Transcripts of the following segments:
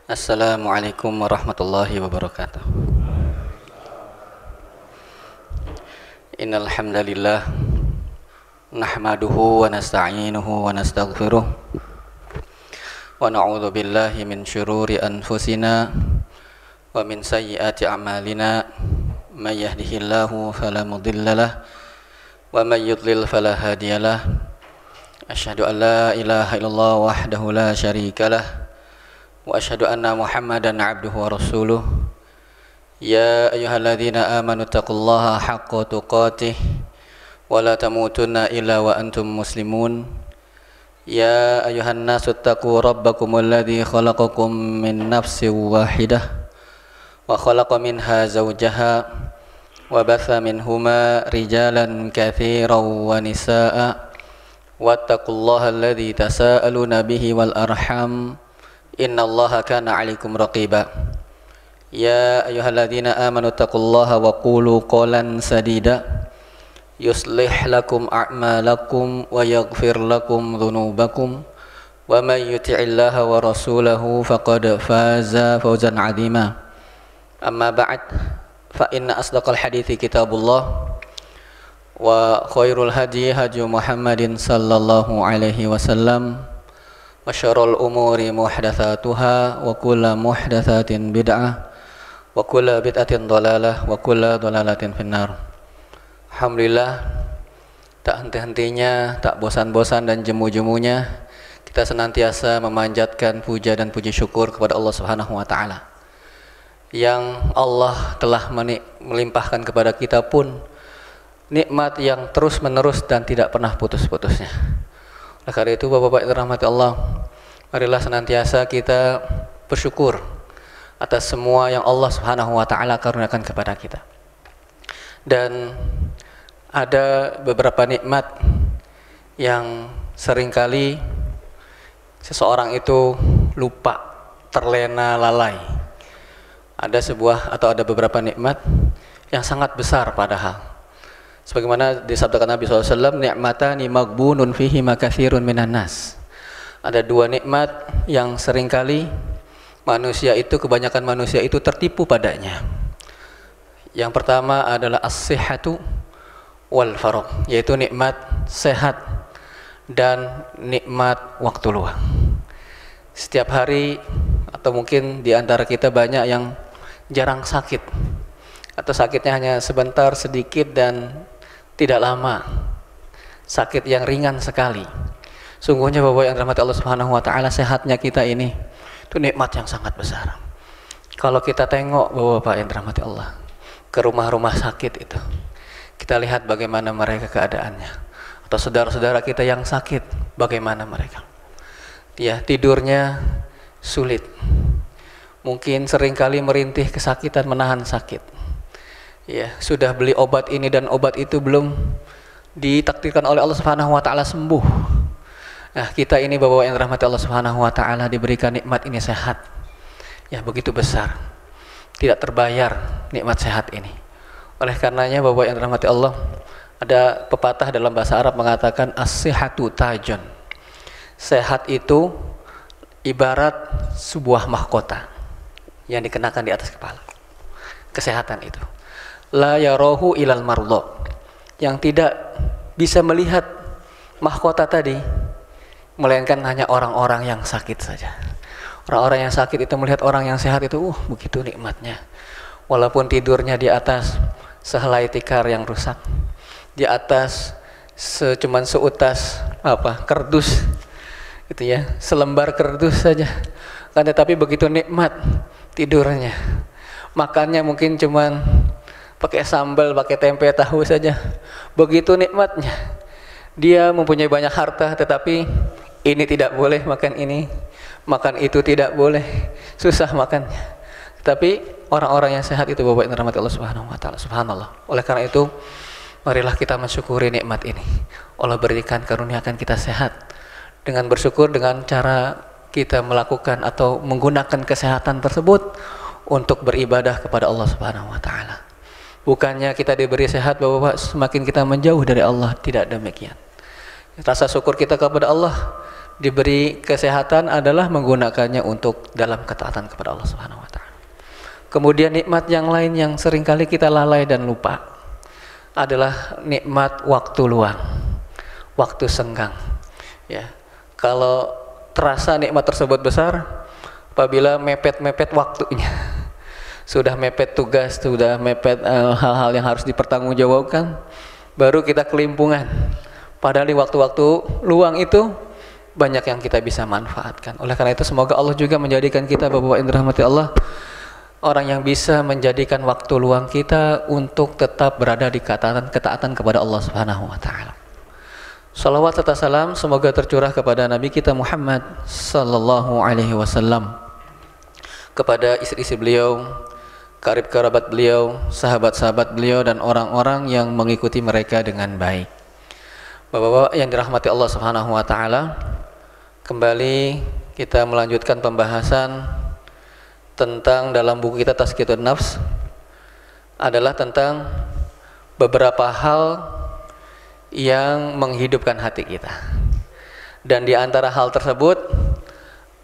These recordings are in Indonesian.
Assalamualaikum warahmatullahi wabarakatuh. Innal hamdalillah nahmaduhu wa nasta'inuhu wa nastaghfiruh wa na'udzu billahi min syururi anfusina wa min sayyiati a'malina may yahdihillahu fala mudhillalah wa may yudlil fala hadiyalah. Asyhadu an la ilaha illallah wahdahu la syarikalah wa asyhadu anna Muhammadan abduhu wa rasuluh. Ya ayyuhalladzina amanu taqullaha haqqa tuqatih wa la tamutunna illa wa antum muslimun. Ya ayyuhan nasu taqu rabbakumul ladzi khalaqakum min nafsin wahidah wa khalaqa minha zawjaha wa batha minhuma rijalan katsiran wa nisaa'a wattaqullaha alladzi tasaaluna bihi wal arham innallaha kana 'alaikum raqiba. Ya ayyuhalladzina amanu taqullaha wa qulu qawlan sadida yuslih lakum a'malakum wa yaghfir lakum dhunubakum wa may yuti'illaha wa rasulahu faqad faza fawzan 'azima. Amma ba'd, fa inna asdaqal hadithi kitabullah wa khairul hadi hadi Muhammadin sallallahu alaihi wasallam wa syarrul umuri muhdatsatuha wa kullu muhdatsatin bid'ah wa kullu bid'atin dhalalah wa kullu dhalalatin finnar. Alhamdulillah, tak henti-hentinya, tak bosan-bosan dan jemu-jemunya kita senantiasa memanjatkan puja dan puji syukur kepada Allah Subhanahu wa taala yang Allah telah melimpahkan kepada kita pun nikmat yang terus-menerus dan tidak pernah putus-putusnya. Oleh karena itu, Bapak-bapak yang dirahmati Allah, marilah senantiasa kita bersyukur atas semua yang Allah Subhanahu wa taala karuniakan kepada kita. Dan ada beberapa nikmat yang seringkali seseorang itu lupa, terlena, lalai. Ada beberapa nikmat yang sangat besar padahal. Sebagaimana disabdakan Nabi SAW, ni'matani maghbunun fihi makatsirun minan nas. Ada dua nikmat yang seringkali kebanyakan manusia itu tertipu padanya. Yang pertama adalah as-sihhatu wal faragh, yaitu nikmat sehat dan nikmat waktu luang. Setiap hari atau mungkin di antara kita banyak yang jarang sakit, atau sakitnya hanya sebentar, sedikit dan tidak lama, sakit yang ringan sekali. Sungguhnya Bapak yang dirahmati Allah Subhanahu wa taala, sehatnya kita ini itu nikmat yang sangat besar. Kalau kita tengok Bapak yang dirahmati Allah ke rumah-rumah sakit itu, kita lihat bagaimana mereka keadaannya, atau saudara-saudara kita yang sakit, bagaimana mereka. Ya, tidurnya sulit. Mungkin seringkali merintih kesakitan, menahan sakit. Ya, sudah beli obat ini dan obat itu belum ditakdirkan oleh Allah Subhanahu wa taala sembuh. Nah, kita ini Bapak yang dirahmati Allah Subhanahu wa taala diberikan nikmat ini sehat. Ya, begitu besar. Tidak terbayar nikmat sehat ini. Oleh karenanya Bapak yang dirahmati Allah, ada pepatah dalam bahasa Arab mengatakan as-sihhatu tajun. Sehat itu ibarat sebuah mahkota yang dikenakan di atas kepala. Kesehatan itu la yarahu ilal mardha, yang tidak bisa melihat mahkota tadi melainkan hanya orang-orang yang sakit saja. Orang-orang yang sakit itu melihat orang yang sehat itu, begitu nikmatnya. Walaupun tidurnya di atas sehelai tikar yang rusak, di atas cuman seutas kardus gitu ya, selembar kardus saja. Kan tetapi begitu nikmat tidurnya. Makannya mungkin cuman pakai sambal, pakai tempe, tahu saja. Begitu nikmatnya. Dia mempunyai banyak harta, tetapi ini tidak boleh makan ini, makan itu tidak boleh, susah makannya. Tetapi orang-orang yang sehat itu Bapak yang dirahmati Allah Subhanahu wa taala, subhanallah. Oleh karena itu, marilah kita mensyukuri nikmat ini. Allah berikan, karuniakan kita sehat. Dengan bersyukur, dengan cara kita melakukan atau menggunakan kesehatan tersebut untuk beribadah kepada Allah Subhanahu wa taala. Bukannya kita diberi sehat Bapak, semakin kita menjauh dari Allah, tidak demikian. Rasa syukur kita kepada Allah diberi kesehatan adalah menggunakannya untuk dalam ketaatan kepada Allah Subhanahu wa taala. Kemudian nikmat yang lain yang seringkali kita lalai dan lupa adalah nikmat waktu luang, waktu senggang. Ya. Kalau terasa nikmat tersebut besar apabila mepet-mepet waktunya. Sudah mepet tugas, sudah mepet hal-hal yang harus dipertanggungjawabkan, baru kita kelimpungan. Padahal di waktu-waktu luang itu banyak yang kita bisa manfaatkan. Oleh karena itu semoga Allah juga menjadikan kita Bapak-bapak yang dirahmati Allah, orang yang bisa menjadikan waktu luang kita untuk tetap berada di ketaatan kepada Allah Subhanahu wa taala. Salawat serta salam semoga tercurah kepada Nabi kita Muhammad sallallahu alaihi wasallam, kepada istri-istri beliau, karib kerabat beliau, sahabat-sahabat beliau, dan orang-orang yang mengikuti mereka dengan baik. Bapak-bapak yang dirahmati Allah Subhanahu wa taala, kembali kita melanjutkan pembahasan tentang dalam buku kita Tazkiyatun Nafs, adalah tentang beberapa hal yang menghidupkan hati kita. Dan di antara hal tersebut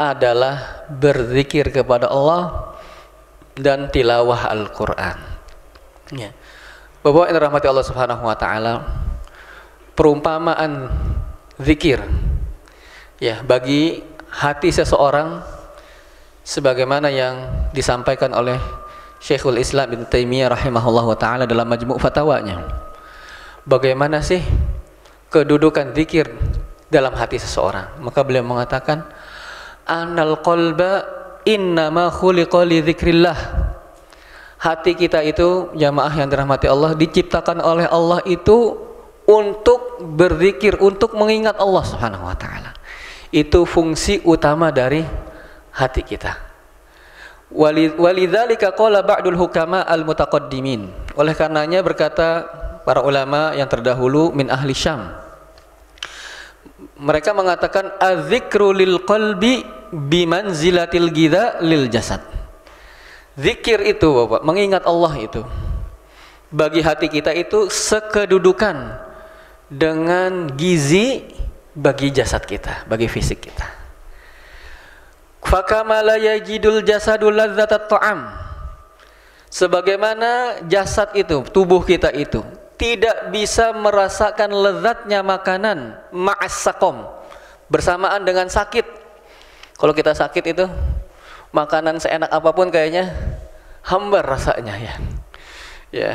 adalah berzikir kepada Allah dan tilawah Al-Quran. Ya. Bapak yang dirahmati Allah Subhanahu wa taala, perumpamaan zikir ya bagi hati seseorang sebagaimana yang disampaikan oleh Syekhul Islam Ibnu Taimiyah rahimahullahu taala dalam Majmu' Fatawanya. Bagaimana sih kedudukan zikir dalam hati seseorang? Maka beliau mengatakan, "Anal qalba innama khuliqa li dzikrillah." Hati kita itu, jamaah yang dirahmati Allah, diciptakan oleh Allah itu untuk berzikir, untuk mengingat Allah Subhanahu wa taala. Itu fungsi utama dari hati kita. Walidzalika qala ba'dul hukama al-mutaqaddimin. Oleh karenanya berkata para ulama yang terdahulu min ahli Syam, mereka mengatakan az-zikru lil qalbi bimanzilatil ghidha lil jasad. Zikir itu Bapak, mengingat Allah itu bagi hati kita itu sekedudukan dengan gizi bagi jasad kita, bagi fisik kita. Fakama la yajidul jasadul ladzatat ta'am. Sebagaimana jasad itu, tubuh kita itu tidak bisa merasakan lezatnya makanan ma'as saqam, bersamaan dengan sakit. Kalau kita sakit itu makanan seenak apapun kayaknya hambar rasanya ya. Ya,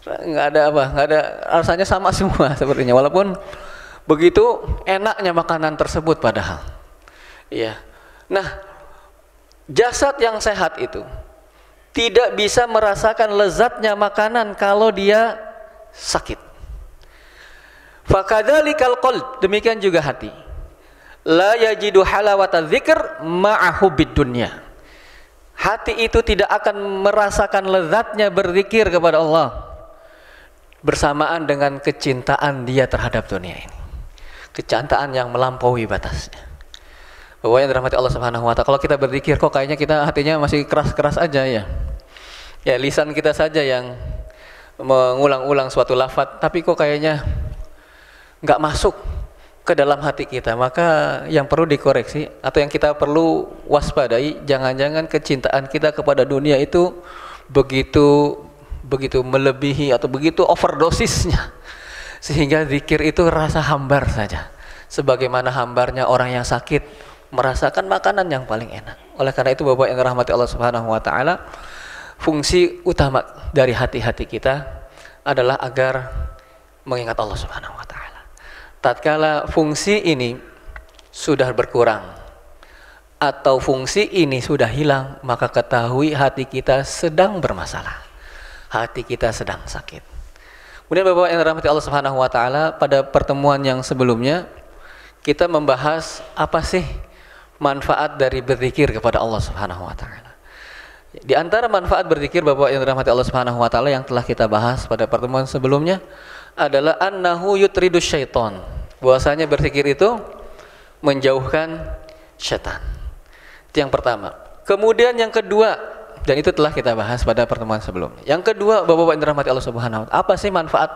nggak ada apa, nggak ada, rasanya sama semua sepertinya, walaupun begitu enaknya makanan tersebut padahal. Ya. Nah, jasad yang sehat itu tidak bisa merasakan lezatnya makanan kalau dia sakit. Fakadzalikal qalb, demikian juga hati. La yajidu halawata dzikr ma'a hubbid dunya. Hati itu tidak akan merasakan lezatnya berzikir kepada Allah bersamaan dengan kecintaan dia terhadap dunia ini. Kecintaan yang melampaui batasnya. Bahwa yang dirahmati Allah Subhanahu wa taala, kalau kita berzikir kok kayaknya kita hatinya masih keras-keras aja ya. Ya, lisan kita saja yang mengulang-ulang suatu lafaz, tapi kok kayaknya nggak masuk ke dalam hati kita. Maka yang perlu dikoreksi atau yang kita perlu waspadai, jangan-jangan kecintaan kita kepada dunia itu begitu melebihi atau begitu overdosisnya, sehingga zikir itu rasa hambar saja, sebagaimana hambarnya orang yang sakit merasakan makanan yang paling enak. Oleh karena itu Bapak yang dirahmati Allah Subhanahu wa taala, fungsi utama dari hati-hati kita adalah agar mengingat Allah Subhanahu wa taala. Tatkala fungsi ini sudah berkurang atau fungsi ini sudah hilang, maka ketahui hati kita sedang bermasalah. Hati kita sedang sakit. Kemudian Bapak yang dirahmati Allah Subhanahu wa taala, pada pertemuan yang sebelumnya kita membahas apa sih manfaat dari berzikir kepada Allah Subhanahu wa taala. Di antara manfaat berzikir Bapak yang dirahmati Allah Subhanahu wa taala yang telah kita bahas pada pertemuan sebelumnya adalah annahu yutridus syaitan. Bahwasanya berzikir itu menjauhkan syaitan. Itu yang pertama. Kemudian yang kedua, dan itu telah kita bahas pada pertemuan sebelumnya. Yang kedua, Bapak-bapak yang dirahmati Allah Subhanahu wa taala, apa sih manfaat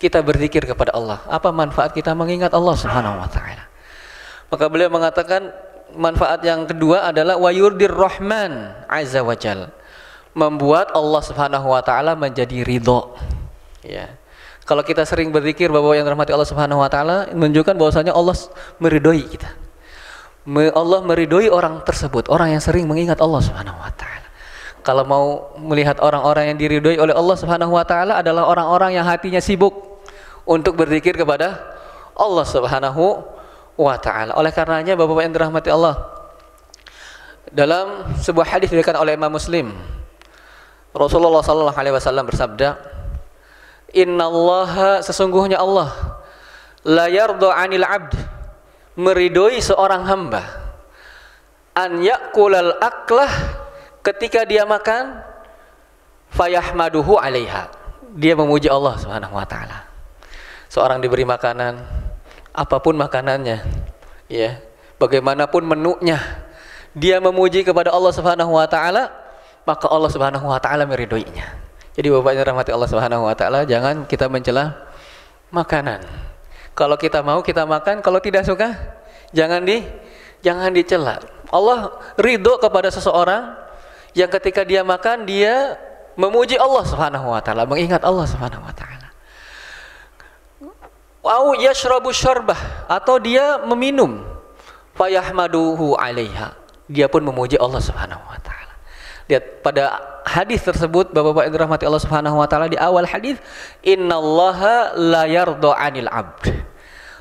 kita berzikir kepada Allah? Apa manfaat kita mengingat Allah Subhanahu wa taala? Maka beliau mengatakan manfaat yang kedua adalah wayurdir rahman azza wajal, membuat Allah Subhanahu wa taala menjadi ridho. Ya. Kalau kita sering berzikir bahwa yang dirahmati Allah Subhanahu wa taala, menunjukkan bahwasanya Allah meridhoi kita. Allah meridhoi orang tersebut, orang yang sering mengingat Allah Subhanahu wa taala. Kalau mau melihat orang-orang yang diridhoi oleh Allah Subhanahu wa taala adalah orang-orang yang hatinya sibuk untuk berzikir kepada Allah Subhanahu wa taala. Oleh karenanya Bapak-bapak yang dirahmati Allah, dalam sebuah hadis diriwayatkan oleh Imam Muslim, Rasulullah sallallahu alaihi wasallam bersabda, "Innallaha, sesungguhnya Allah, la yarda 'anil 'abd, meridhoi seorang hamba, an ya'kulal aklah, ketika dia makan, fayahmaduhu 'alaiha, dia memuji Allah Subhanahu wa taala." Seorang diberi makanan, apapun makanannya, ya, bagaimanapun menunya, dia memuji kepada Allah Subhanahu wa taala, maka Allah Subhanahu wa taala meridhoinya. Jadi Bapak yang dirahmati Allah Subhanahu wa taala, jangan kita mencela makanan. Kalau kita mau kita makan, kalau tidak suka jangan dicela. Allah ridho kepada seseorang yang ketika dia makan dia memuji Allah Subhanahu wa taala, mengingat Allah Subhanahu wa taala. Au yashrabu syarbah, atau dia meminum, fayahmaduhu 'alaiha, dia pun memuji Allah Subhanahu wa taala. Lihat pada hadis tersebut Bapak-bapak yang dirahmati Allah Subhanahu wa taala, di awal hadis, innallaha la yarda 'anil 'abd,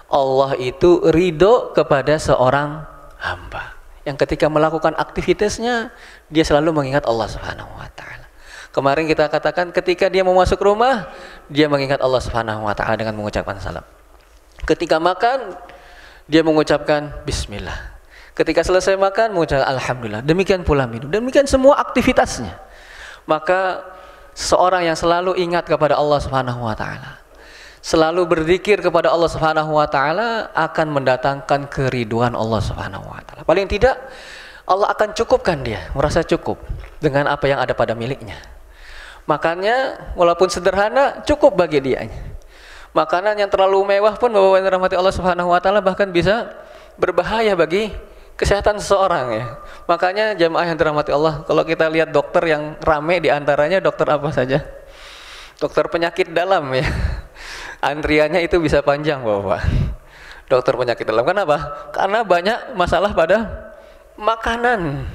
Allah itu ridho kepada seorang hamba yang ketika melakukan aktivitasnya dia selalu mengingat Allah Subhanahu wa taala. Kemarin kita katakan ketika dia mau masuk rumah dia mengingat Allah Subhanahu wa taala dengan mengucapkan salam. Ketika makan dia mengucapkan bismillah. Ketika selesai makan mengucapkan alhamdulillah. Demikian pula minum. Demikian semua aktivitasnya. Maka seorang yang selalu ingat kepada Allah Subhanahu wa taala, selalu berzikir kepada Allah Subhanahu wa taala, akan mendatangkan keriduan Allah Subhanahu wa taala. Paling tidak Allah akan cukupkan dia, merasa cukup dengan apa yang ada pada miliknya. Makannya walaupun sederhana cukup bagi dia. Makanan yang terlalu mewah pun Bapak yang dirahmati Allah Subhanahu wa taala bahkan bisa berbahaya bagi kesehatan seseorang, ya. Makanya jamaah yang dirahmati Allah, kalau kita lihat dokter yang rame, diantaranya dokter apa saja? Dokter penyakit dalam, ya. Antriannya itu bisa panjang Bapak. Dokter penyakit dalam, kenapa? Karena banyak masalah pada makanan,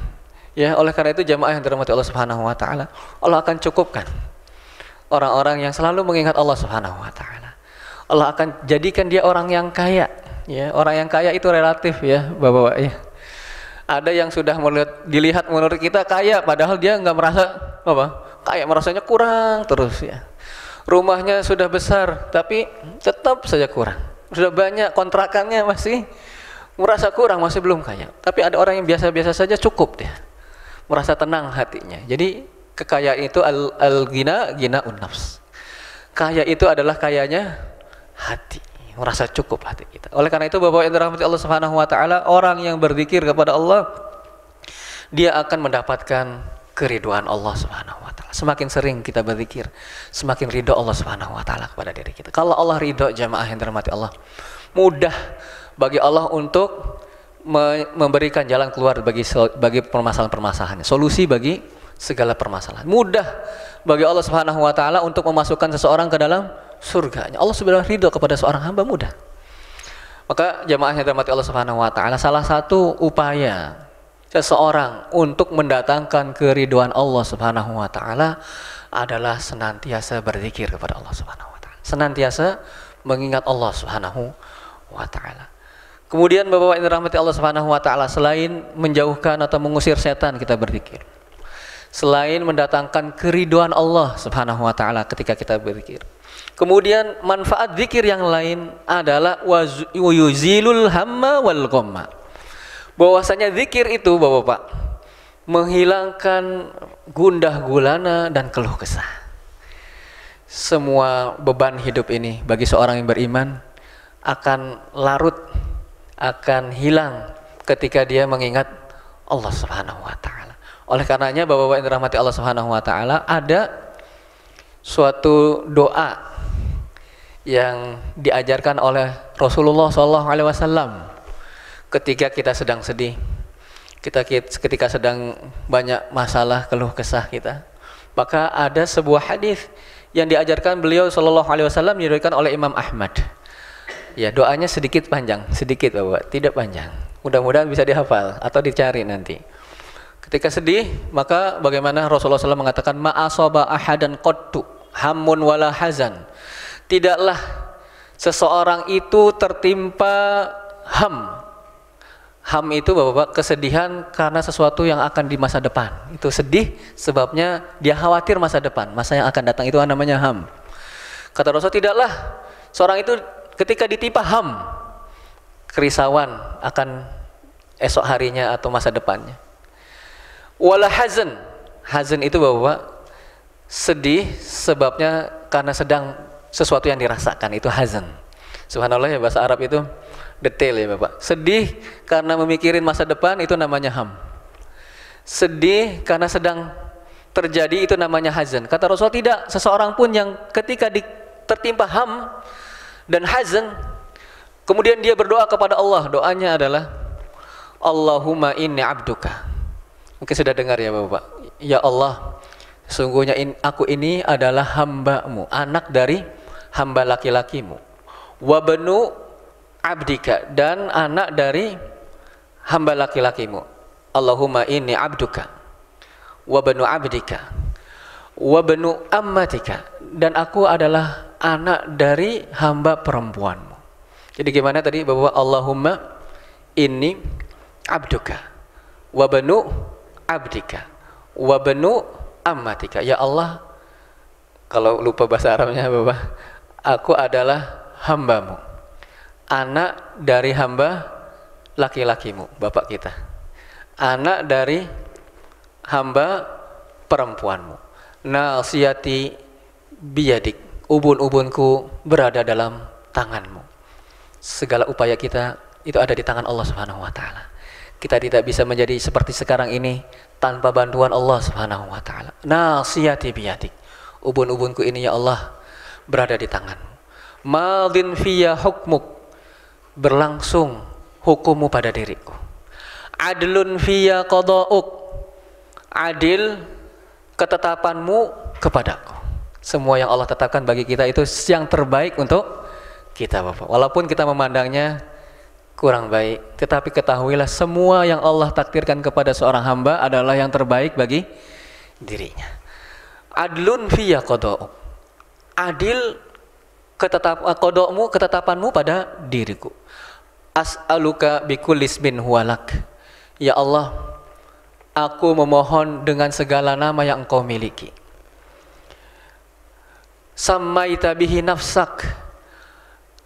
ya. Oleh karena itu jamaah yang dirahmati Allah Subhanahu wa taala, Allah akan cukupkan orang-orang yang selalu mengingat Allah Subhanahu wa taala. Allah akan jadikan dia orang yang kaya, ya. Orang yang kaya itu relatif, ya Bapak-bapak, ya. Ada yang sudah dilihat menurut kita kaya, padahal dia nggak merasa apa? Kaya, merasanya kurang terus, ya. Rumahnya sudah besar, tapi tetap saja kurang. Sudah banyak kontrakannya, masih merasa kurang, masih belum kaya. Tapi ada orang yang biasa-biasa saja cukup dia, merasa tenang hatinya. Jadi kekayaan itu ghinaun nafs. Kaya itu adalah kayanya hati, merasa cukup hati kita. Oleh karena itu Bapak yang dirahmati Allah Subhanahu wa taala, orang yang berzikir kepada Allah dia akan mendapatkan keriduan Allah Subhanahu wa taala. Semakin sering kita berzikir, semakin ridho Allah Subhanahu wa taala kepada diri kita. Kalau Allah ridho, jamaah yang dirahmati Allah, mudah bagi Allah untuk memberikan jalan keluar bagi permasalahan-permasalahannya, solusi bagi segala permasalahan. Mudah bagi Allah Subhanahu wa taala untuk memasukkan seseorang ke dalam surganya. Allah Subhanahu ridho kepada seorang hamba, mudah. Maka jamaah yang dirahmati Allah Subhanahu wa taala, salah satu upaya seseorang untuk mendatangkan keriduan Allah Subhanahu wa taala adalah senantiasa berzikir kepada Allah Subhanahu wa taala. Senantiasa mengingat Allah Subhanahu wa taala. Kemudian Bapak yang dirahmati Allah Subhanahu wa taala, selain menjauhkan atau mengusir setan, kita berzikir. Selain mendatangkan keriduan Allah Subhanahu wa taala ketika kita berzikir. Kemudian manfaat zikir yang lain adalah yuzilul hamma wal ghamma. Bahwasanya zikir itu Bapak menghilangkan gundah gulana dan keluh kesah. Semua beban hidup ini bagi seorang yang beriman akan larut, akan hilang ketika dia mengingat Allah Subhanahu wa taala. Oleh karenanya Bapak-bapak yang dirahmati Allah Subhanahu wa taala, ada suatu doa yang diajarkan oleh Rasulullah SAW ketika kita sedang sedih, ketika sedang banyak masalah keluh kesah kita, maka ada sebuah hadis yang diajarkan beliau sallallahu alaihi wasallam, diriwayatkan oleh Imam Ahmad. Ya, doanya sedikit panjang, sedikit Bapak, tidak panjang. Mudah-mudahan bisa dihafal atau dicari nanti. Ketika sedih, maka bagaimana Rasulullah SAW mengatakan, ma asaba ahadan qattu hammun wala hazan. Tidaklah seseorang itu tertimpa ham. Ham itu Bapak, kesedihan karena sesuatu yang akan di masa depan. Itu sedih sebabnya dia khawatir masa depan, masa yang akan datang, itu namanya ham. Kata Rasul, tidaklah seorang itu ketika ditimpa ham, kerisauan akan esok harinya atau masa depannya. Wala hazan. Hazan itu Bapak, sedih sebabnya karena sedang sesuatu yang dirasakan, itu hazan. Subhanallah ya, bahasa Arab itu detail ya Bapak. Sedih karena memikirin masa depan, itu namanya ham. Sedih karena sedang terjadi, itu namanya hazan. Kata Rasul, tidak seseorang pun yang ketika tertimpa ham dan hazan, kemudian dia berdoa kepada Allah. Doanya adalah, Allahumma inni abduka. Mungkin sudah dengar ya Bapak. Ya Allah, sungguhnya aku ini adalah hamba-Mu, anak dari hamba laki-lakimu. Wa banu abdika, dan anak dari hamba laki-lakimu. Allahumma inni abduka wa banu abdika wa banu ammatika, dan aku adalah anak dari hamba perempuanmu. Jadi gimana tadi Bapak? Allahumma inni abduka wa banu abdika wa banu ammatika. Ya Allah, kalau lupa bahasa Arabnya Bapak, aku adalah hamba-Mu, anak dari hamba laki-lakimu, bapak kita, anak dari hamba perempuanmu. Nasiyati biyadik, ubun-ubunku berada dalam tanganmu. Segala upaya kita itu ada di tangan Allah Subhanahu wa taala. Kita tidak bisa menjadi seperti sekarang ini tanpa bantuan Allah Subhanahu wa taala. Nasiyati biyadik, ubun-ubunku ini ya Allah berada di tanganmu. Madin fiyya hukmuk, berlangsung hukummu pada diriku. Adlun fiyya qada'uk, adil ketetapanmu kepadaku. Semua yang Allah tetapkan bagi kita itu yang terbaik untuk kita Bapak. Walaupun kita memandangnya kurang baik, tetapi ketahuilah semua yang Allah takdirkan kepada seorang hamba adalah yang terbaik bagi dirinya. Adlun fiyya qada'uk, adil ketetapanmu pada diriku. As'aluka bikulli ismin huwalak, ya Allah, aku memohon dengan segala nama yang Engkau miliki. Sammaita bihi nafsak,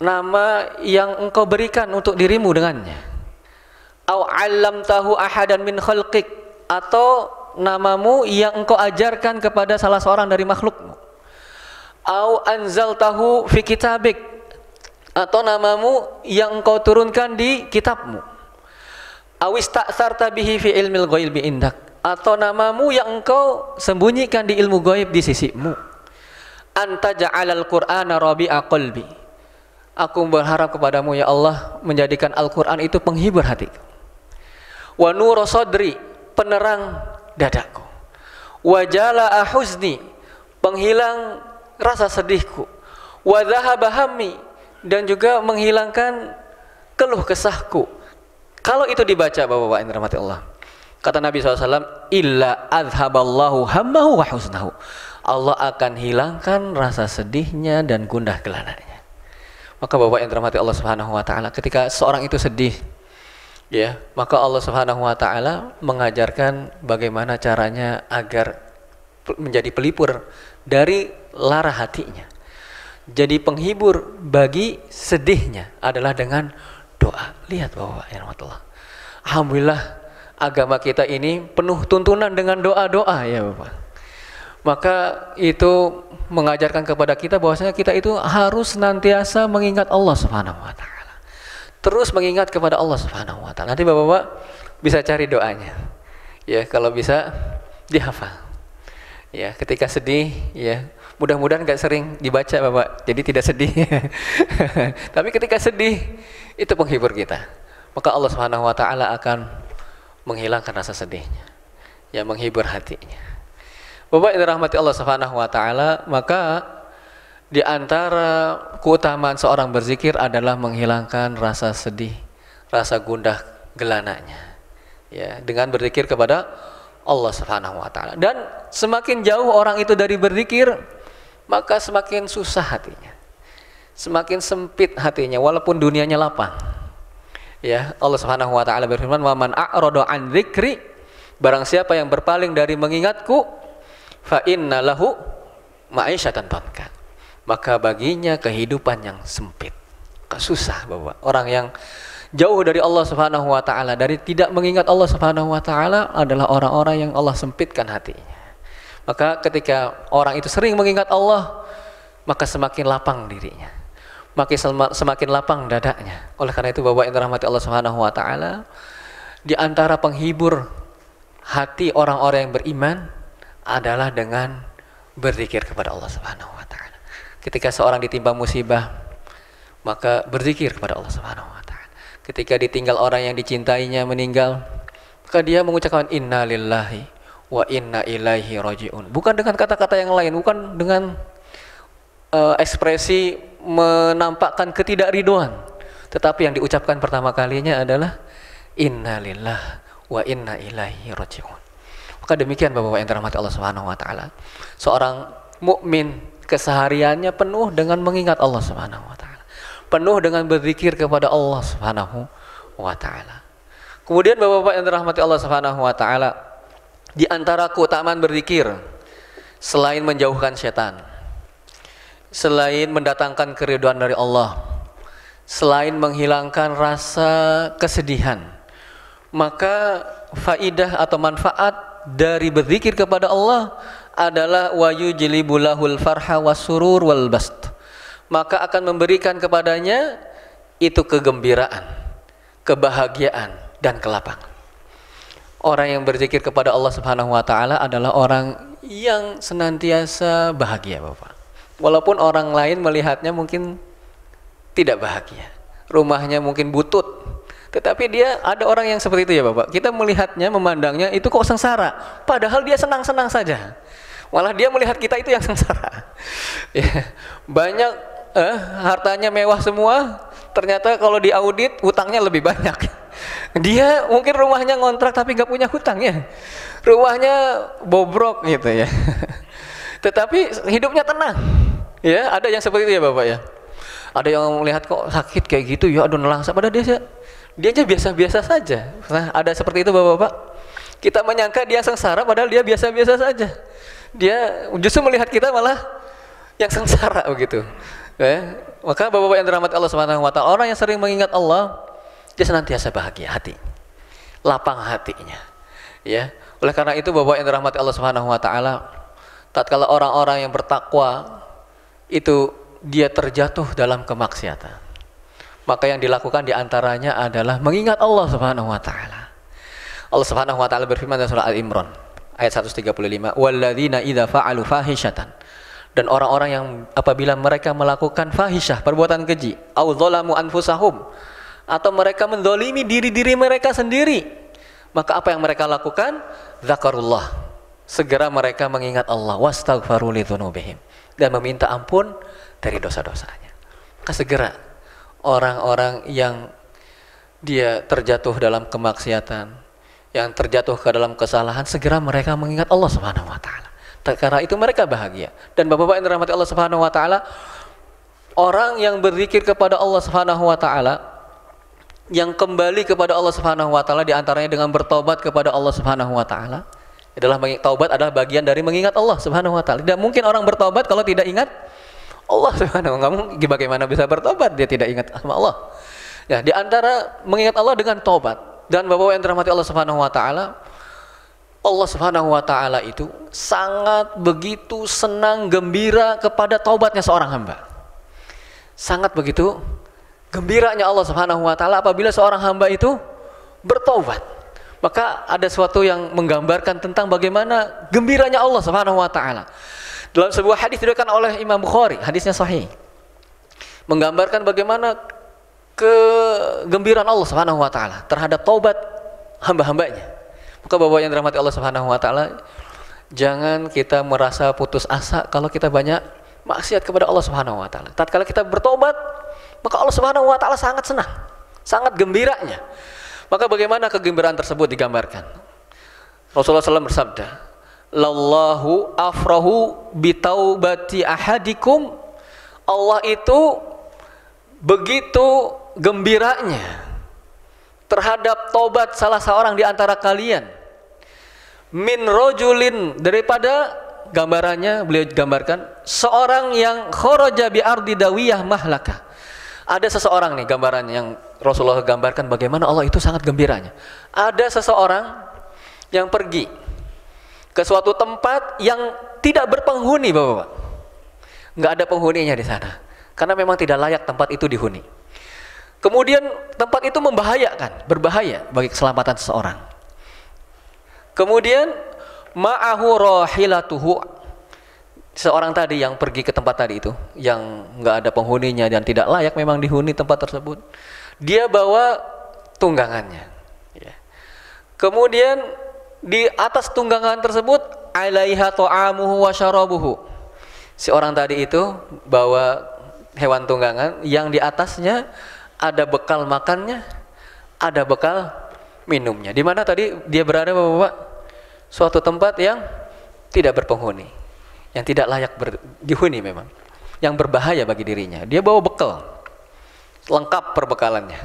nama yang Engkau berikan untuk dirimu dengannya. Au 'allamtahu ahadan min khalqik, atau namamu yang Engkau ajarkan kepada salah seorang dari makhlukmu. Au anzaltahu fi kitabik, atau namamu yang Engkau turunkan di kitabmu. Au ista'sarta bihi fi ilmil ghaibi indak, atau namamu yang Engkau sembunyikan di ilmu gaib di sisimu. Anta ja'alal qur'ana rabi'a qalbi, aku berharap kepadamu ya Allah menjadikan Al-Qur'an itu penghibur hatiku. Wa nura sadri, penerang dadaku. Wa jalaa huzni, penghilang rasa sedihku. Wa dhahaba hammi, dan juga menghilangkan keluh kesahku. Kalau itu dibaca Bapak-bapak yang dirahmati Allah, kata Nabi SAW, illa adhaballahu hammahu wa huznahu, Allah akan hilangkan rasa sedihnya dan gundah gelananya. Maka Bapak yang dirahmati Allah Subhanahu wa taala, ketika seorang itu sedih, ya, maka Allah Subhanahu wa taala mengajarkan bagaimana caranya agar menjadi pelipur dari lara hatinya. Jadi penghibur bagi sedihnya adalah dengan doa. Lihat Bapak ya rahmatullah. Alhamdulillah agama kita ini penuh tuntunan dengan doa-doa ya Bapak. Maka itu mengajarkan kepada kita bahwasanya kita itu harus senantiasa mengingat Allah Subhanahu wa taala. Terus mengingat kepada Allah Subhanahu wa taala. Nanti Bapak-bapak bisa cari doanya. Ya, kalau bisa dihafal. Ya, ketika sedih ya, mudah-mudahan nggak sering dibaca Bapak, jadi tidak sedih. Tapi ketika sedih itu penghibur kita. maka Allah Subhanahu wa taala akan menghilangkan rasa sedihnya, ya, menghibur hatinya. Bapak yang dirahmati Allah Subhanahu wa taala, maka di antara keutamaan seorang berzikir adalah menghilangkan rasa sedih, rasa gundah gelananya, ya, dengan berzikir kepada Allah Subhanahu wa taala. Dan semakin jauh orang itu dari berzikir, maka semakin susah hatinya, semakin sempit hatinya walaupun dunianya lapang. Ya, Allah Subhanahu wa taala berfirman, "Wa man a'rada 'an dzikri", barang siapa yang berpaling dari mengingatku, fa inna lahu ma'isyatan dhanka, maka baginya kehidupan yang sempit. Susah, Bapak. Orang yang jauh dari Allah Subhanahu wa taala, dari tidak mengingat Allah Subhanahu wa taala, adalah orang-orang yang Allah sempitkan hatinya. Maka ketika orang itu sering mengingat Allah, maka semakin lapang dirinya, semakin lapang dadanya. Oleh karena itu, Bapak yang dirahmati Allah Subhanahu wa taala, di antara penghibur hati orang-orang yang beriman adalah dengan berzikir kepada Allah Subhanahu wa taala. Ketika seorang ditimpa musibah, maka berzikir kepada Allah Subhanahu wa taala. Ketika ditinggal orang yang dicintainya meninggal, maka dia mengucapkan inna lillahi wa inna ilaihi raji'un. Bukan dengan kata-kata yang lain, bukan dengan ekspresi menampakkan ketidakriduan, tetapi yang diucapkan pertama kalinya adalah inna lillahi wa inna ilaihi raji'un. Maka demikian Bapak yang dirahmati Allah Subhanahu wa taala, seorang mukmin kesehariannya penuh dengan mengingat Allah Subhanahu wa taala, penuh dengan berzikir kepada Allah Subhanahu wa taala. Kemudian Bapak-bapak yang dirahmati Allah Subhanahu wa taala, di antara keutamaan berzikir, selain menjauhkan setan, selain mendatangkan keridhaan dari Allah, selain menghilangkan rasa kesedihan, maka faidah atau manfaat dari berzikir kepada Allah adalah wa yujlibu lahul farha wasurur wal bast, maka akan memberikan kepadanya itu kegembiraan, kebahagiaan dan kelapangan. Orang yang berzikir kepada Allah Subhanahu wa taala adalah orang yang senantiasa bahagia, Bapak. Walaupun orang lain melihatnya mungkin tidak bahagia, rumahnya mungkin butut, tetapi dia, ada orang yang seperti itu ya Bapak. Kita melihatnya, memandangnya itu kok sengsara, padahal dia senang-senang saja. Malah dia melihat kita itu yang sengsara. Ya, banyak hartanya mewah semua, ternyata kalau diaudit hutangnya lebih banyak. Dia mungkin rumahnya ngontrak tapi nggak punya hutang ya, rumahnya bobrok gitu ya. Tetapi hidupnya tenang. Ya, ada yang seperti itu ya Bapak ya. Ada yang melihat kok sakit kayak gitu ya, aduh nelangsa, padahal dia aja biasa-biasa saja. Nah, ada seperti itu Bapak-bapak. Kita menyangka dia sengsara padahal dia biasa-biasa saja. Dia justru melihat kita malah yang sengsara begitu. Ya. Maka Bapak-bapak yang dirahmati Allah Subhanahu wa taala, orang yang sering mengingat Allah, dia senantiasa bahagia hati, lapang hatinya. Ya. Oleh karena itu Bapak yang dirahmati Allah Subhanahu wa taala, tatkala orang-orang yang bertakwa itu dia terjatuh dalam kemaksiatan, maka yang dilakukan diantaranya adalah mengingat Allah Subhanahu wa taala. Allah Subhanahu wa taala berfirman dalam surah Al-Imran ayat 135, walladzina idza fa'alu fahishatan, dan orang-orang yang apabila mereka melakukan fahisyah, perbuatan keji, au dzalamu anfusahum, atau mereka menzalimi diri-diri mereka sendiri, maka apa yang mereka lakukan? Zakarullah, segera mereka mengingat Allah, wastaghfaru lidzunubihim, dan meminta ampun dari dosa-dosanya. Maka segera orang-orang yang dia terjatuh dalam kemaksiatan, yang terjatuh ke dalam kesalahan, segera mereka mengingat Allah Subhanahu wa taala. Karena itu mereka bahagia. Dan Bapak-bapak yang dirahmati Allah Subhanahu wa taala, orang yang berzikir kepada Allah Subhanahu wa taala, yang kembali kepada Allah Subhanahu wa taala, diantaranya dengan bertobat kepada Allah Subhanahu wa taala. Taubat adalah bagian dari mengingat Allah Subhanahu wa taala. Tidak mungkin orang bertobat kalau tidak ingat Allah Subhanahu wa taala. Bagaimana bisa bertobat dia tidak ingat sama Allah? Ya, di antara mengingat Allah dengan taubat. Dan Bapak yang dirahmati Allah Subhanahu wa taala, Allah Subhanahu wa taala itu sangat begitu senang, gembira kepada taubatnya seorang hamba. Sangat begitu gembiranya Allah Subhanahu wa taala apabila seorang hamba itu bertaubat. Maka ada sesuatu yang menggambarkan tentang bagaimana gembiranya Allah Subhanahu wa taala. Dalam sebuah hadis diriwayatkan oleh Imam Bukhari, hadisnya sahih, menggambarkan bagaimana kegembiraan Allah Subhanahu wa taala terhadap taubat hamba-hambanya. Maka Bapak yang dirahmati Allah Subhanahu wa taala, jangan kita merasa putus asa kalau kita banyak maksiat kepada Allah Subhanahu wa taala. Tatkala kita bertobat, maka Allah Subhanahu wa taala sangat senang, sangat gembiranya. Maka bagaimana kegembiraan tersebut digambarkan? Rasulullah SAW bersabda, "Lallahu afrahu bitaubati ahadikum." Allah itu begitu gembiranya terhadap taubat salah seorang di antara kalian, min rojulin, daripada gambarannya beliau gambarkan seorang yang kharaja bi ardi dawiyah mahlaka. Ada seseorang nih gambarannya yang Rasulullah gambarkan bagaimana Allah itu sangat gembiranya. Ada seseorang yang pergi ke suatu tempat yang tidak berpenghuni, Bapak-bapak. Nggak ada penghuninya di sana karena memang tidak layak tempat itu dihuni. Kemudian tempat itu membahayakan, berbahaya bagi keselamatan seseorang. Kemudian ma'ahu rahilatuhu, seorang tadi yang pergi ke tempat tadi itu yang nggak ada penghuninya dan tidak layak memang dihuni tempat tersebut, dia bawa tunggangannya, ya. Kemudian di atas tunggangan tersebut alaiha ta'amuhu wa syarabuhu, si orang tadi itu bawa hewan tunggangan yang di atasnya ada bekal makannya, ada bekal minumnya. Di mana tadi dia berada, Bapak-bapak? Suatu tempat yang tidak berpenghuni, yang tidak layak dihuni memang, yang berbahaya bagi dirinya. Dia bawa bekal, lengkap perbekalannya.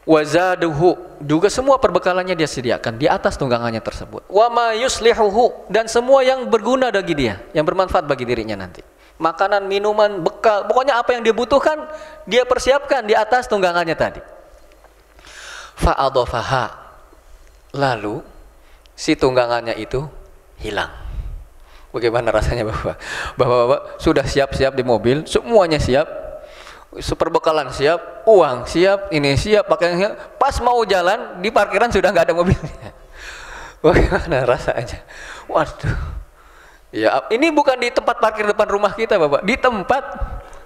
Wazaduhu, juga semua perbekalannya dia sediakan di atas tunggangannya tersebut. Wa ma yuslihuhu, dan semua yang berguna bagi dia, yang bermanfaat bagi dirinya nanti. Makanan, minuman, bekal, pokoknya apa yang dia butuhkan dia persiapkan di atas tunggangannya tadi. Fa'adhafaha, lalu si tunggangannya itu hilang. Bagaimana rasanya, Bapak? Bapak-bapak sudah siap-siap di mobil, semuanya siap, perbekalan siap, uang siap, ini siap, pakaian siap. Pas mau jalan di parkiran sudah nggak ada mobilnya. Bagaimana rasanya? Waduh. Ya, ini bukan di tempat parkir depan rumah kita, Bapak. Di tempat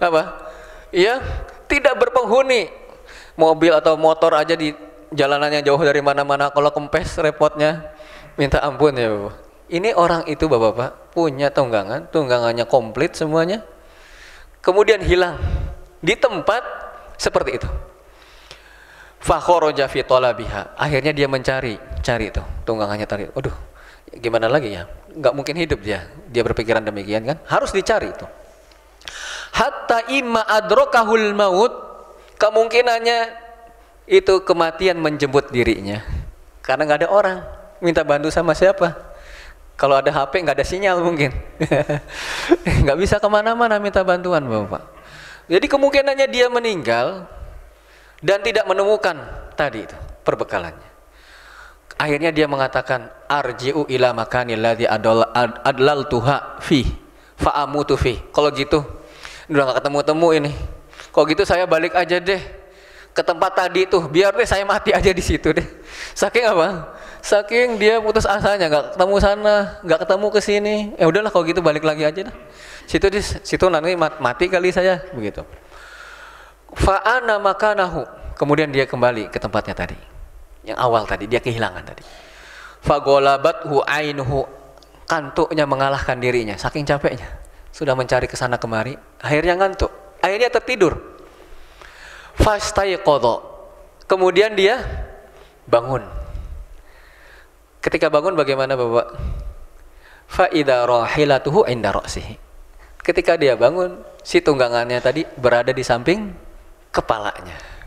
apa? Ya, tidak berpenghuni. Mobil atau motor aja di jalanannya jauh dari mana-mana, kalau kempes repotnya minta ampun ya, Bapak. Ini orang itu, Bapak-bapak, punya tunggangan, tunggangannya komplit semuanya. Kemudian hilang di tempat seperti itu. Fa kharaja fi talabiha. Akhirnya dia mencari itu tunggangannya tadi. Aduh, gimana lagi ya? Nggak mungkin hidup dia berpikiran demikian kan, harus dicari itu. Hatta imma adrokahul maut, kemungkinannya itu kematian menjemput dirinya karena nggak ada orang, minta bantu sama siapa? Kalau ada HP nggak ada sinyal mungkin. Nggak bisa kemana-mana minta bantuan, Bapak. Jadi kemungkinannya dia meninggal dan tidak menemukan tadi itu perbekalannya. Akhirnya dia mengatakan, arji'u ila makanil ladzi adlaltuha fi fa amutu fi. Kalau gitu udah enggak ketemu-temu ini. Kalau gitu saya balik aja deh ke tempat tadi tuh, biar deh saya mati aja di situ deh. Saking apa? Saking dia putus asanya, enggak ketemu sana, enggak ketemu ke sini. Ya udahlah kalau gitu balik lagi aja dah. Situ nanti mati kali saya, begitu. Fa ana makanahu. Kemudian dia kembali ke tempatnya tadi. Yang awal tadi dia kehilangan tadi. Fagolabathu ainuhu, kantuknya mengalahkan dirinya saking capeknya, sudah mencari kesana kemari, akhirnya ngantuk, akhirnya tertidur. Fastaiqadha, kemudian dia bangun. Ketika bangun bagaimana, Bapak? Fa idza rahilatuhu inda ra'sihi, ketika dia bangun si tunggangannya tadi berada di samping kepalanya.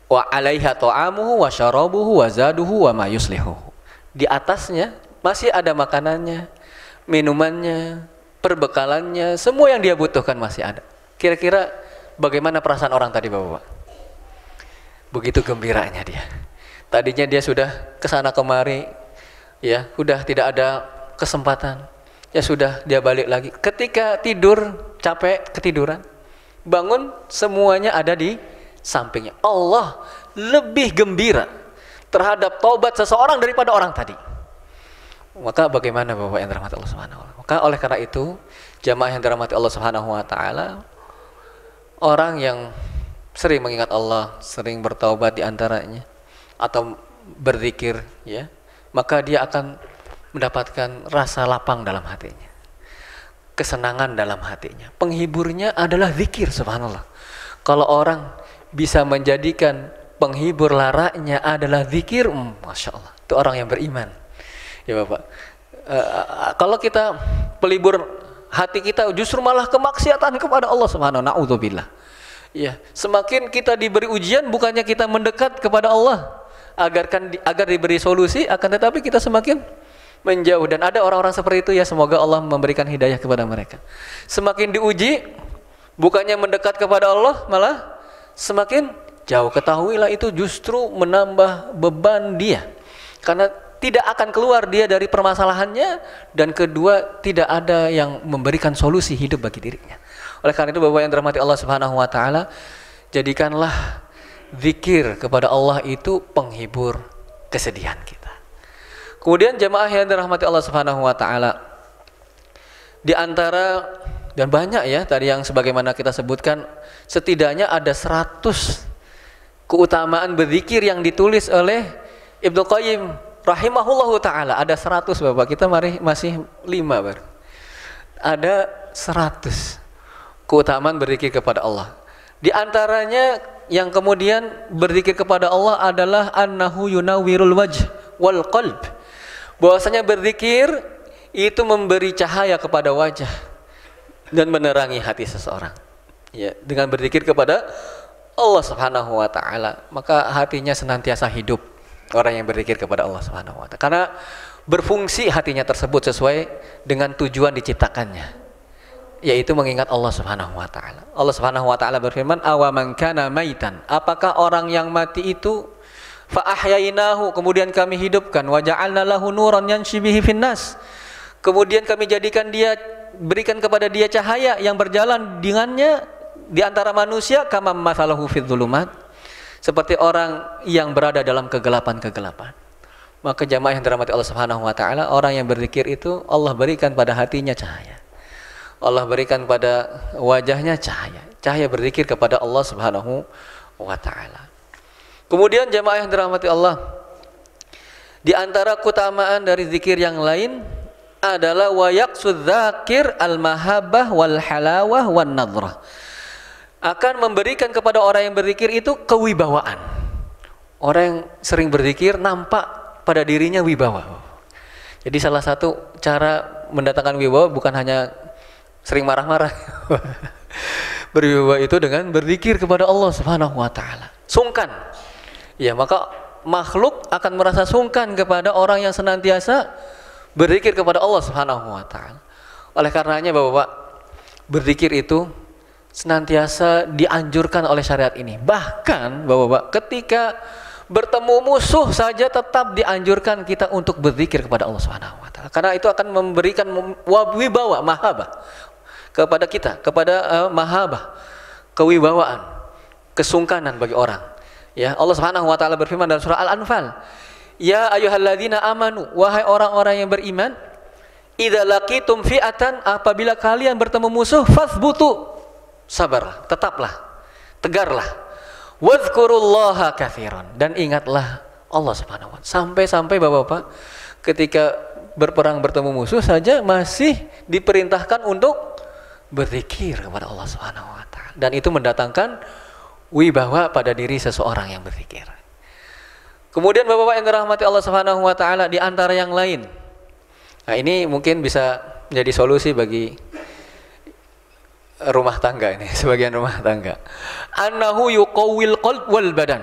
Wa alaiha ta'amuhu wa syarabuhu wa zaduhu wa ma yuslihuhu, di atasnya masih ada makanannya, minumannya, perbekalannya, semua yang dia butuhkan masih ada. Kira-kira bagaimana perasaan orang tadi, Bapak? Begitu gembiranya dia. Tadinya dia sudah kesana kemari, ya sudah tidak ada kesempatan, ya sudah dia balik lagi. Ketika tidur capek, ketiduran, bangun semuanya ada di sampingnya. Allah lebih gembira terhadap taubat seseorang daripada orang tadi. Maka bagaimana, Bapak yang dirahmati Allah Subhanahu wa taala? Maka oleh karena itu, jamaah yang dirahmati Allah Subhanahu wa taala, orang yang sering mengingat Allah, sering bertaubat di antaranya atau berzikir, ya, maka dia akan mendapatkan rasa lapang dalam hatinya, kesenangan dalam hatinya. Penghiburnya adalah zikir, subhanallah. Kalau orang bisa menjadikan penghibur laranya adalah zikir, masya Allah, itu orang yang beriman, ya Bapak. Kalau kita pelibur hati kita justru malah kemaksiatan kepada Allah subhanahu wa ta'ala, na'udzubillah. Ya, semakin kita diberi ujian, bukannya kita mendekat kepada Allah agar diberi solusi, akan tetapi kita semakin menjauh. Dan ada orang-orang seperti itu, ya, semoga Allah memberikan hidayah kepada mereka. Semakin diuji, bukannya mendekat kepada Allah, malah semakin jauh. Ketahuilah itu justru menambah beban dia, karena tidak akan keluar dia dari permasalahannya, dan kedua, tidak ada yang memberikan solusi hidup bagi dirinya. Oleh karena itu, Bapak yang dirahmati Allah Subhanahu wa taala, jadikanlah zikir kepada Allah itu penghibur kesedihan kita. Kemudian jamaah yang dirahmati Allah Subhanahu wa taala, di antara, dan banyak ya tadi yang sebagaimana kita sebutkan, setidaknya ada 100 keutamaan berzikir yang ditulis oleh Ibnu Qayyim rahimahullahu taala. Ada 100 Bapak, kita masih 5 baru. Ada 100 keutamaan berzikir kepada Allah. Di antaranya yang kemudian berzikir kepada Allah adalah annahu yunawwirul wajh wal qalb. Bahwasanya berzikir itu memberi cahaya kepada wajah dan menerangi hati seseorang. Ya, dengan berzikir kepada Allah Subhanahu wa taala, maka hatinya senantiasa hidup orang yang berzikir kepada Allah Subhanahu wa taala. Karena berfungsi hatinya tersebut sesuai dengan tujuan diciptakannya, yaitu mengingat Allah Subhanahu wa taala. Allah Subhanahu wa taala berfirman, "Awaman kana maitan?" Apakah orang yang mati itu fa ahyainahu, kemudian kami hidupkan, wa ja'alna lahu nuran yamshi bihi finnas. Kemudian kami jadikan dia, berikan kepada dia cahaya yang berjalan dengannya di antara manusia, kama masalahu fid dzulumat, seperti orang yang berada dalam kegelapan-kegelapan. Maka jamaah yang dirahmati Allah Subhanahu wa taala, orang yang berzikir itu Allah berikan pada hatinya cahaya. Allah berikan pada wajahnya cahaya. Cahaya berzikir kepada Allah Subhanahu wa taala. Kemudian jamaah yang dirahmati Allah, di antara keutamaan dari zikir yang lain adalah wa yaqsud dzakir al-mahabbah wal halawah wan nadrah. Akan memberikan kepada orang yang berzikir itu kewibawaan. Orang yang sering berzikir nampak pada dirinya wibawa. Jadi salah satu cara mendatangkan wibawa bukan hanya sering marah-marah. Berwibawa itu dengan berzikir kepada Allah Subhanahu wa taala. Sungkan. Ya, maka makhluk akan merasa sungkan kepada orang yang senantiasa berzikir kepada Allah Subhanahu wa taala. Oleh karenanya Bapak, berzikir itu senantiasa dianjurkan oleh syariat ini. Bahkan Bapak, ketika bertemu musuh saja tetap dianjurkan kita untuk berzikir kepada Allah Subhanahu wa taala. Karena itu akan memberikan wibawa, mahabbah kepada kita, kepada mahabbah, kewibawaan, kesungkanan bagi orang. Ya, Allah Subhanahu wa taala berfirman dalam surah Al-Anfal, "Ya ayyuhalladzina amanu," wahai orang-orang yang beriman, "idza laqitum fi'atan," apabila kalian bertemu musuh, "fathbutu," sabarlah, tetaplah, tegarlah, "wadhkurullaha katsiran," dan ingatlah Allah Subhanahu wa taala. Sampai-sampai Bapak-bapak ketika berperang bertemu musuh saja masih diperintahkan untuk berzikir kepada Allah Subhanahu wa taala, dan itu mendatangkan wibawa pada diri seseorang yang berzikir. Kemudian Bapak-bapak yang dirahmati Allah Subhanahu wa taala, di antara yang lain. Nah, ini mungkin bisa menjadi solusi bagi rumah tangga ini, sebagian rumah tangga. Annahu yuqawwil qalb wal badan.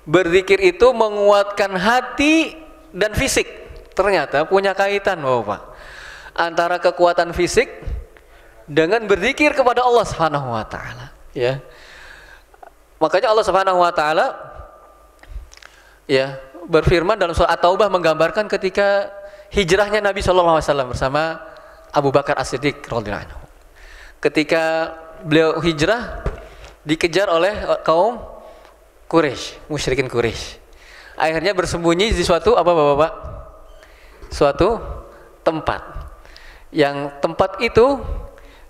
Berzikir itu menguatkan hati dan fisik. Ternyata punya kaitan Bapak, antara kekuatan fisik dengan berzikir kepada Allah Subhanahu wa taala, ya. Makanya Allah Subhanahu wa taala, ya, berfirman dalam surah At-Taubah menggambarkan ketika hijrahnya Nabi sallallahu alaihi wasallam bersama Abu Bakar As-Siddiq radhiyallahu anhu. Ketika beliau hijrah dikejar oleh kaum Quraisy, musyrikin Quraisy. Akhirnya bersembunyi di suatu apa Bapak? Suatu tempat. Yang tempat itu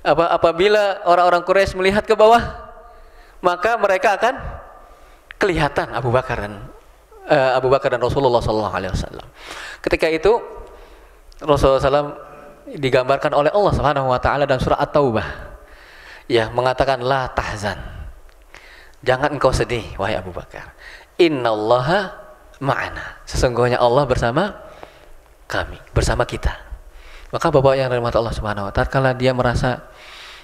apabila orang-orang Quraisy melihat ke bawah, maka mereka akan kelihatan Abu Bakar dan Rasulullah SAW. Ketika itu Rasulullah SAW digambarkan oleh Allah Subhanahu Wa Taala dalam surah At-Taubah, ya, mengatakan la tahzan, jangan engkau sedih wahai Abu Bakar. Innallaha ma'ana, sesungguhnya Allah bersama kami, bersama kita. Maka Bapak yang dirahmati Allah Subhanahu Wa Taala, kalau dia merasa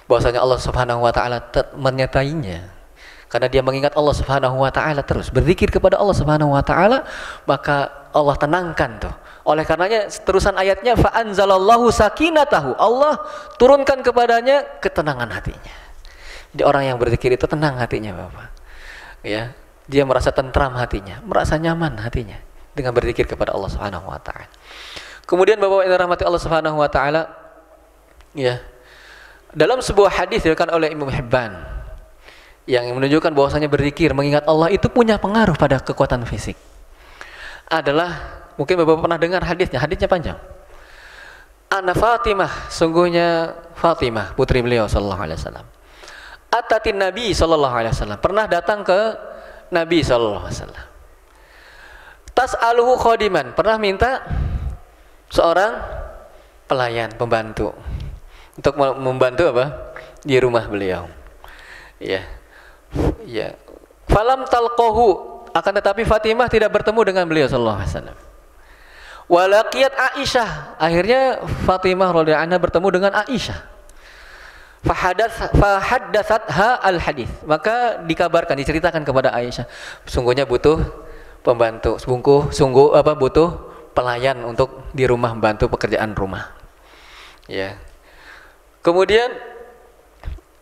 bahwasanya Allah Subhanahu Wa Taala menyertainya, karena dia mengingat Allah Subhanahu Wa Taala terus berzikir kepada Allah Subhanahu Wa Taala, maka Allah tenangkan tuh. Oleh karenanya terusan ayatnya fa anzalallahu sakinatahu, Allah turunkan kepadanya ketenangan hatinya. Jadi orang yang berzikir itu tenang hatinya, Bapak. Ya, dia merasa tentram hatinya, merasa nyaman hatinya dengan berzikir kepada Allah Subhanahu Wa Taala. Kemudian Bapak yang dirahmati Allah Subhanahu Wa Taala, ya, dalam sebuah hadis diriwayatkan oleh Imam Hibban yang menunjukkan bahwasanya berzikir mengingat Allah itu punya pengaruh pada kekuatan fisik. Adalah, mungkin Bapak pernah dengar hadisnya panjang. Ana Fatimah, sungguhnya Fatimah putri beliau sallallahu alaihi wasallam. Atatin Nabi sallallahu alaihi wasallam, pernah datang ke Nabi sallallahu alaihi wasallam. Tas'aluhu khadiman, pernah minta seorang pelayan, pembantu untuk membantu apa? Di rumah beliau. Ya. Ya. Falam talqahu, akan tetapi Fatimah tidak bertemu dengan beliau sallallahu alaihi wasallam. Walaqiyat Aisyah, akhirnya Fatimah radhiyallahu anha bertemu dengan Aisyah. Fahaddatsatha al-hadis, maka dikabarkan, diceritakan kepada Aisyah, sungguhnya butuh pembantu, butuh pelayan untuk di rumah membantu pekerjaan rumah. Ya. Kemudian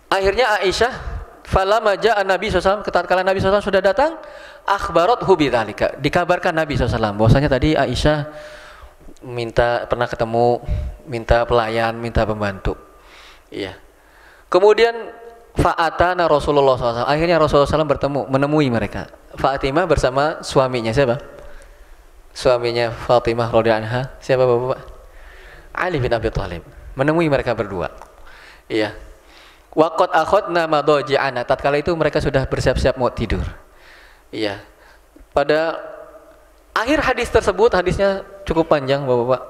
akhirnya Aisyah, falamma ja'a Nabi SAW, tatkala Nabi SAW sudah datang, akhbarathu bidzalika, dikabarkan Nabi SAW bahwasanya tadi Aisyah pernah ketemu, minta pelayan, minta pembantu. Iya. Kemudian fa'atana Rasulullah SAW, akhirnya Rasulullah SAW menemui mereka. Fatimah bersama suaminya, siapa? Suaminya Fatimah radhiyallahu anha, siapa Bapak? Ali bin Abi Thalib, menemui mereka berdua. Iya. Waqad akhadna madaji'ana, tatkala itu mereka sudah bersiap-siap mau tidur. Iya. Pada akhir hadis tersebut, hadisnya cukup panjang Bapak-bapak.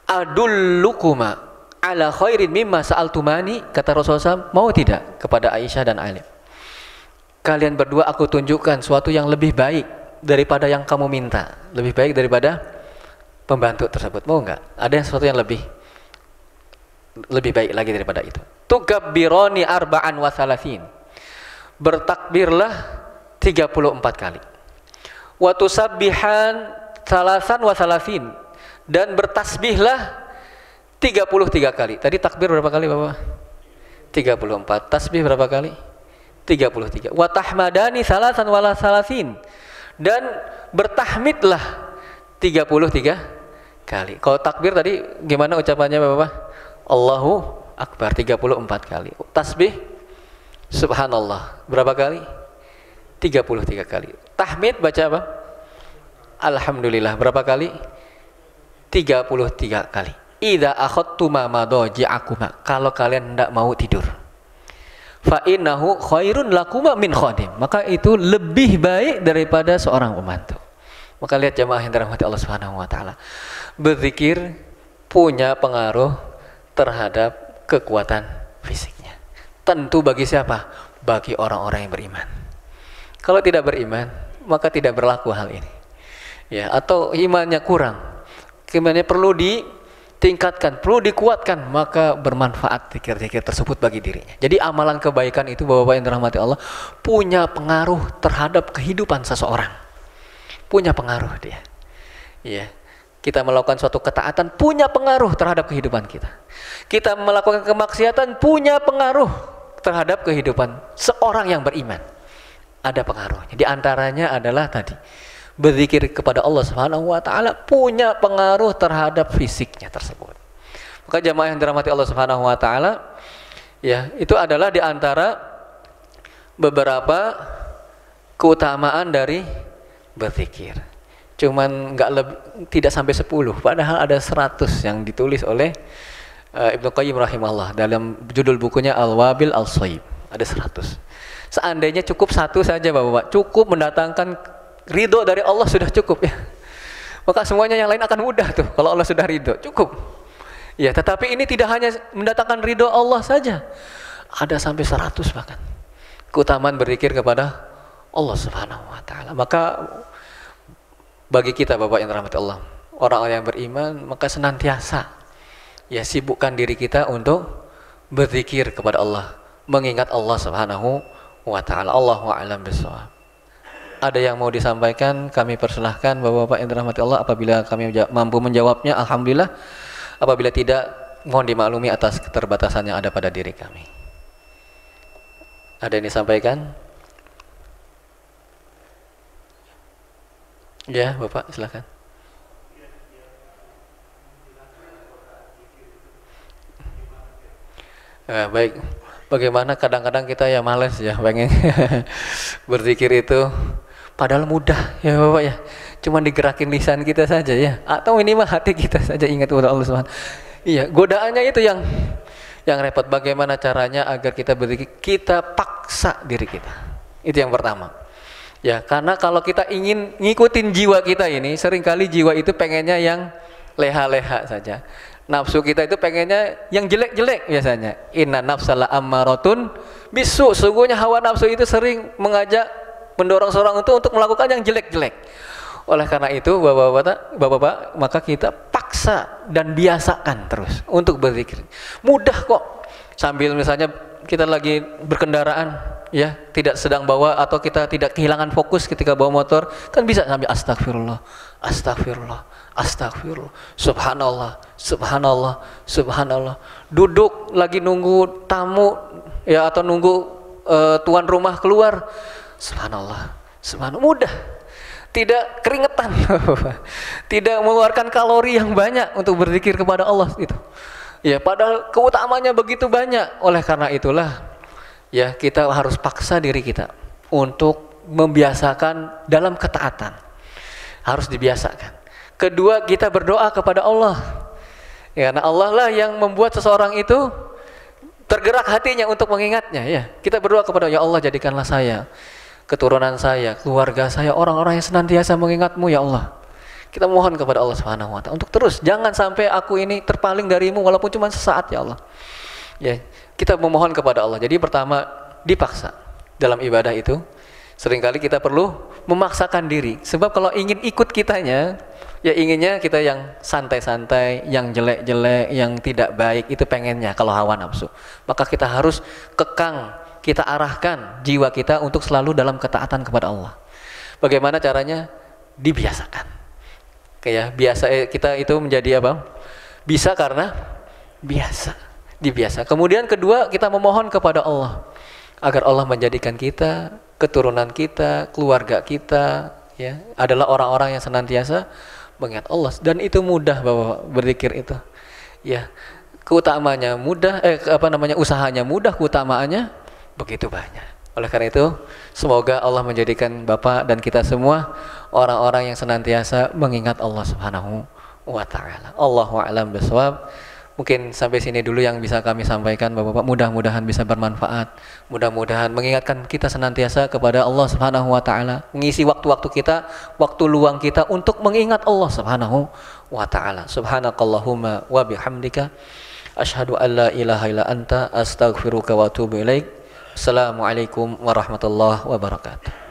Adullukuma ala khairin mimma sa'altumani, kata Rasulullah SAW, mau tidak kepada Aisyah dan Ali, kalian berdua aku tunjukkan suatu yang lebih baik daripada yang kamu minta, lebih baik daripada pembantu tersebut, mau enggak? Ada yang sesuatu yang lebih baik lagi daripada itu. Tukabbironi arba'an wa salasin, bertakbirlah 34 kali. Wa tusabbihan salasan wa salasin, dan bertasbihlah 33 kali. Tadi takbir berapa kali Bapak? 34. Tasbih berapa kali? 33. Wa tahmadani salasan wa salasin, dan bertahmidlah 33 kali. Kalau takbir tadi gimana ucapannya Bapak? Allahu Akbar 34 kali. Tasbih subhanallah berapa kali? 33 kali. Tahmid baca apa? Alhamdulillah berapa kali? 33 kali. Idza akhadtuma madaji'akuma, kalau kalian tidak mau tidur, fa innahu khairun lakuma min khadim, maka itu lebih baik daripada seorang pembantu. Maka lihat jamaah yang dirahmati Allah Subhanahu wa taala, berzikir punya pengaruh terhadap kekuatan fisiknya. Tentu bagi siapa? Bagi orang-orang yang beriman. Kalau tidak beriman, maka tidak berlaku hal ini. Ya, atau imannya kurang, imannya perlu ditingkatkan, perlu dikuatkan, maka bermanfaat zikir-zikir tersebut bagi dirinya. Jadi amalan kebaikan itu Bapak-bapak yang dirahmati Allah punya pengaruh terhadap kehidupan seseorang. Punya pengaruh dia. Ya. Kita melakukan suatu ketaatan punya pengaruh terhadap kehidupan kita. Kita melakukan kemaksiatan punya pengaruh terhadap kehidupan seorang yang beriman. Ada pengaruhnya. Di antaranya adalah tadi, berzikir kepada Allah Subhanahu wa taala punya pengaruh terhadap fisiknya tersebut. Maka jamaah yang dirahmati Allah Subhanahu wa taala, ya, itu adalah di antara beberapa keutamaan dari berzikir. Cuman tidak sampai 10, padahal ada 100 yang ditulis oleh Ibnu Qayyim rahimahullah dalam judul bukunya Al-Wabil Al-Shaib, ada 100. Seandainya cukup satu saja Bapak-bapak, cukup mendatangkan ridho dari Allah sudah cukup ya. Maka semuanya yang lain akan mudah tuh kalau Allah sudah ridho, cukup. Ya, tetapi ini tidak hanya mendatangkan ridho Allah saja. Ada sampai 100 bahkan. Keutamaan berzikir kepada Allah Subhanahu wa taala. Maka bagi kita Bapak yang dirahmati Allah, orang-orang yang beriman, maka senantiasa ya sibukkan diri kita untuk berzikir kepada Allah, mengingat Allah Subhanahu wa taala. Allahu a'lam bishawab. Ada yang mau disampaikan, kami persilahkan Bapak-bapak yang dirahmati Allah. Apabila kami mampu menjawabnya, alhamdulillah. Apabila tidak, mohon dimaklumi atas keterbatasan yang ada pada diri kami. Ada yang disampaikan? Ya, Bapak, silakan. Baik. Bagaimana kadang-kadang kita ya males ya pengen berzikir itu, padahal mudah ya Bapak ya. Cuma digerakin lisan kita saja ya, atau minimal hati kita saja ingat kepada Allah Subhanahu. Iya, godaannya itu yang repot. Bagaimana caranya agar kita berzikir? Kita paksa diri kita. Itu yang pertama. Ya, karena kalau kita ingin ngikutin jiwa kita ini, seringkali jiwa itu pengennya yang leha-leha saja. Nafsu kita itu pengennya yang jelek-jelek biasanya. Inna nafsala ammaratun bisu. Sungguhnya hawa nafsu itu sering mengajak, mendorong seorang itu untuk melakukan yang jelek-jelek. Oleh karena itu Bapak-bapak, maka kita paksa dan biasakan terus untuk berzikir. Mudah kok. Sambil misalnya kita lagi berkendaraan ya, tidak sedang bawa atau kita tidak kehilangan fokus ketika bawa motor, kan bisa sambil astagfirullah, astagfirullah, astagfirullah, subhanallah, subhanallah, subhanallah. Duduk lagi nunggu tamu ya, atau nunggu tuan rumah keluar, subhanallah, subhanallah. Mudah, tidak keringetan, tidak mengeluarkan kalori yang banyak untuk berzikir kepada Allah itu. Ya, padahal keutamanya begitu banyak. Oleh karena itulah ya kita harus paksa diri kita untuk membiasakan dalam ketaatan. Harus dibiasakan. Kedua, kita berdoa kepada Allah. Ya, karena Allah lah yang membuat seseorang itu tergerak hatinya untuk mengingatnya ya. Kita berdoa kepada ya Allah, jadikanlah saya, keturunan saya, keluarga saya, orang-orang yang senantiasa mengingat-Mu ya Allah. Kita mohon kepada Allah Subhanahu wa taala untuk terus jangan sampai aku ini terpaling darimu walaupun cuma sesaat ya Allah. Ya, kita memohon kepada Allah. Jadi pertama, dipaksa dalam ibadah itu. Seringkali kita perlu memaksakan diri. Sebab kalau ingin ikut kitanya, ya inginnya kita yang santai-santai, yang jelek-jelek, yang tidak baik, itu pengennya kalau hawa nafsu. Maka kita harus kekang, kita arahkan jiwa kita untuk selalu dalam ketaatan kepada Allah. Bagaimana caranya? Dibiasakan. Kayak biasa kita itu menjadi apa? Bisa karena biasa, dibiasa. Kemudian kedua, kita memohon kepada Allah agar Allah menjadikan kita, keturunan kita, keluarga kita ya adalah orang-orang yang senantiasa mengingat Allah, dan itu mudah Bapak berzikir itu. Ya, keutamanya mudah, usahanya mudah, keutamaannya begitu banyak. Oleh karena itu, semoga Allah menjadikan Bapak dan kita semua orang-orang yang senantiasa mengingat Allah Subhanahu wa taala. Allahu a'lam bishawab. Mungkin sampai sini dulu yang bisa kami sampaikan Bapak-bapak, mudah-mudahan bisa bermanfaat. Mudah-mudahan mengingatkan kita senantiasa kepada Allah Subhanahu wa taala, mengisi waktu-waktu kita, waktu luang kita untuk mengingat Allah Subhanahu wa taala. Subhanakallahumma wa bihamdika asyhadu an la ilaha illa anta astaghfiruka wa atubu ilaik. Assalamualaikum warahmatullahi wabarakatuh.